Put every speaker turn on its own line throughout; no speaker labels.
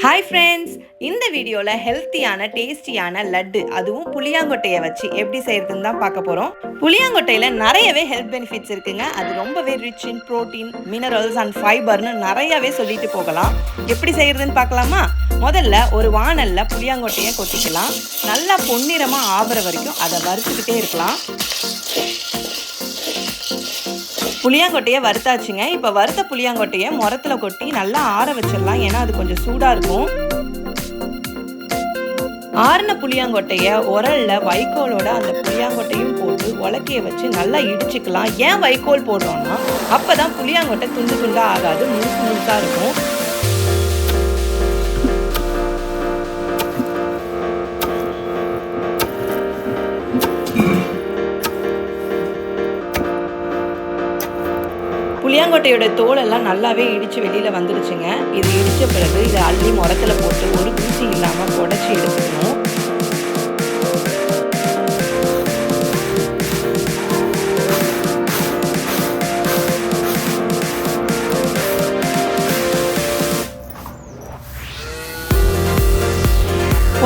Hi friends, இந்த வீடியோல ஹெல்த்தியான டேஸ்டியான லட்டு அதுவும் புளியாங்கொட்டையை வச்சு எப்படி செய்யறதுன்னு தான் பார்க்க போறோம். புளியாங்கொட்டையில நிறையவே ஹெல்த் பெனிஃபிட்ஸ் இருக்குங்க. அது ரொம்பவே rich in protein, minerals and ஃபைபர்னு நிறையவே சொல்லிட்டு போகலாம். எப்படி செய்யறதுன்னு பார்க்கலாமா? முதல்ல ஒரு வாணல்ல புளியாங்கொட்டையை கொட்டிக்கலாம். நல்லா பொன்னிறமா ஆகுற வரைக்கும் அதை வறுத்துக்கிட்டே இருக்கலாம். புளியாங்கொட்டையை வறுத்தாச்சுங்க. இப்போ வறுத்த புளியாங்கொட்டையை முரத்தில் கொட்டி நல்லா ஆற வச்சிடலாம். ஏன்னா அது கொஞ்சம் சூடாக இருக்கும். ஆறின புளியாங்கொட்டையை உரல்ல வைக்கோலோட அந்த புளியாங்கொட்டையும் போட்டு உலக்கையை வச்சு நல்லா இடிச்சுக்கலாம். ஏன் வைக்கோல் போடுறோம்னா அப்பதான் புளியாங்கொட்டை துண்டு துண்டா ஆகாது, முழுசு முழுசா இருக்கும். புளியாங்கொட்டையோட தோலெல்லாம் நல்லாவே இடித்து வெளியில் வந்துடுச்சுங்க. இது இடித்த பிறகு இதை அள்ளி முரத்தில் போட்டு ஒரு தூசி இல்லாமல் புடச்சி எடுத்துக்கணும்.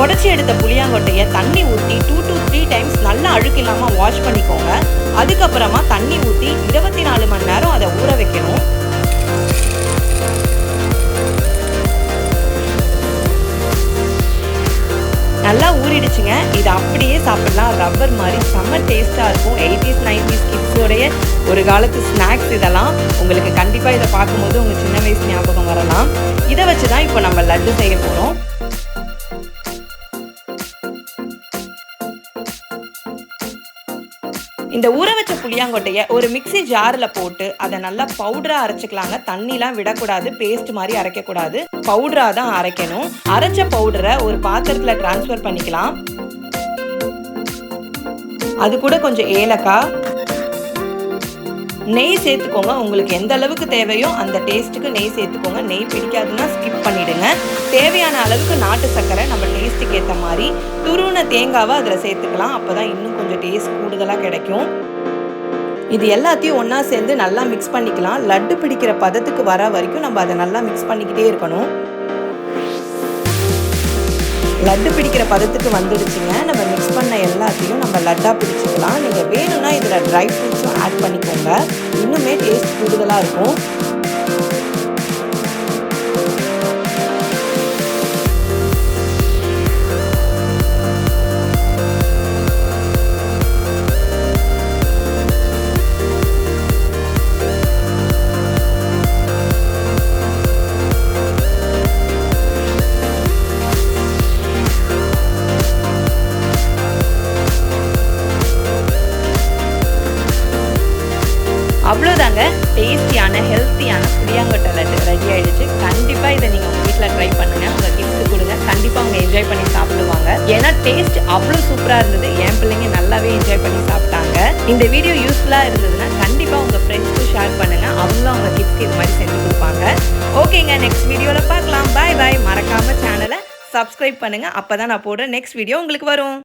உடச்சி எடுத்த புளியாங்கொட்டையை தண்ணி ஊற்றி 2 to 3 டைம்ஸ் நல்லா அழுக்கு இல்லாமல் வாஷ் பண்ணிக்கோங்க. அதுக்கப்புறமா தண்ணி ஊற்றி 24 மணி நேரம் அதை ஊற வைக்கணும். நல்லா ஊறிடுச்சுங்க. இது அப்படியே சாப்பிடலாம். ரப்பர் மாதிரி செம்ம டேஸ்ட்டாக இருக்கும். 80s 90s கிட்ஸோடைய ஒரு காலத்து ஸ்நாக்ஸ் இதெல்லாம். உங்களுக்கு கண்டிப்பாக இதை பார்க்கும்போது உங்கள் சின்ன வயசு ஞாபகம் வரலாம். இதை வச்சு தான் இப்போ நம்ம லட்டு செய்ய போகிறோம். இந்த ஊற வச்ச புளியாங்கொட்டையை ஒரு மிக்சி ஜாரில் போட்டு அதை நல்லா பவுடராக அரைச்சிக்கலாங்க. தண்ணிலாம் விடக்கூடாது, பேஸ்ட் மாதிரி அரைக்கக்கூடாது, பவுடராக தான் அரைக்கணும். அரைச்ச பவுடரை ஒரு பாத்திரத்தில் டிரான்ஸ்ஃபர் பண்ணிக்கலாம். அது கூட கொஞ்சம் ஏலக்காய், நெய் சேர்த்துக்கோங்க. உங்களுக்கு எந்த அளவுக்கு தேவையோ அந்த டேஸ்ட்டுக்கு நெய் சேர்த்துக்கோங்க. நெய் பிடிக்காதுன்னா ஸ்கிப் பண்ணிடுங்க. தேவையான அளவுக்கு நாட்டு சர்க்கரை நம்ம டேஸ்ட்டுக்கு ஏற்ற மாதிரி, துருவின தேங்காவை அதில் சேர்த்துக்கலாம். அப்போ தான் இன்னும் கொஞ்சம் டேஸ்ட் கூடுதலாக கிடைக்கும். இது எல்லாத்தையும் ஒன்றா சேர்ந்து நல்லா மிக்ஸ் பண்ணிக்கலாம். லட்டு பிடிக்கிற பதத்துக்கு வர வரைக்கும் நம்ம அதை நல்லா மிக்ஸ் பண்ணிக்கிட்டே இருக்கணும். லட்டு பிடிக்கிற பதத்துக்கு வந்துடுச்சுங்க. நம்ம மிக்ஸ் பண்ண எல்லாத்தையும் நம்ம லட்டாக பிடிச்சிக்கலாம். நீங்கள் வேணும்னா இதில் ட்ரை ஃப்ரூட்ஸும் ஆட் பண்ணிக்கோங்க. இன்னுமே டேஸ்ட் கூடுதலாக இருக்கும். அவ்வளோதாங்க, டேஸ்டியான ஹெல்த்தியான புளியாங்கொட்டை லட்டு ரெடி ஆகிடுச்சு. கண்டிப்பாக இதை நீங்கள் உங்கள் வீட்டில் ட்ரை பண்ணுங்கள். உங்கள் கிட்ஸுக்கு கொடுங்க. கண்டிப்பாக அவங்க என்ஜாய் பண்ணி சாப்பிடுவாங்க. ஏன்னா டேஸ்ட் அவ்வளோ சூப்பராக இருந்தது. என் பிள்ளைங்க நல்லாவே என்ஜாய் பண்ணி சாப்பிட்டாங்க. இந்த வீடியோ யூஸ்ஃபுல்லாக இருந்ததுன்னா கண்டிப்பாக உங்கள் ஃப்ரெண்ட்ஸ்க்கும் ஷேர் பண்ணுங்கள். அவங்களும் அவங்க கிட்ஸ்க்கு இது மாதிரி செஞ்சு கொடுப்பாங்க. ஓகேங்க, நெக்ஸ்ட் வீடியோவில் பார்க்கலாம். பாய் பாய். மறக்காமல் சேனலை சப்ஸ்கிரைப் பண்ணுங்கள். அப்போ தான் நான் போடுற நெக்ஸ்ட் வீடியோ உங்களுக்கு வரும்.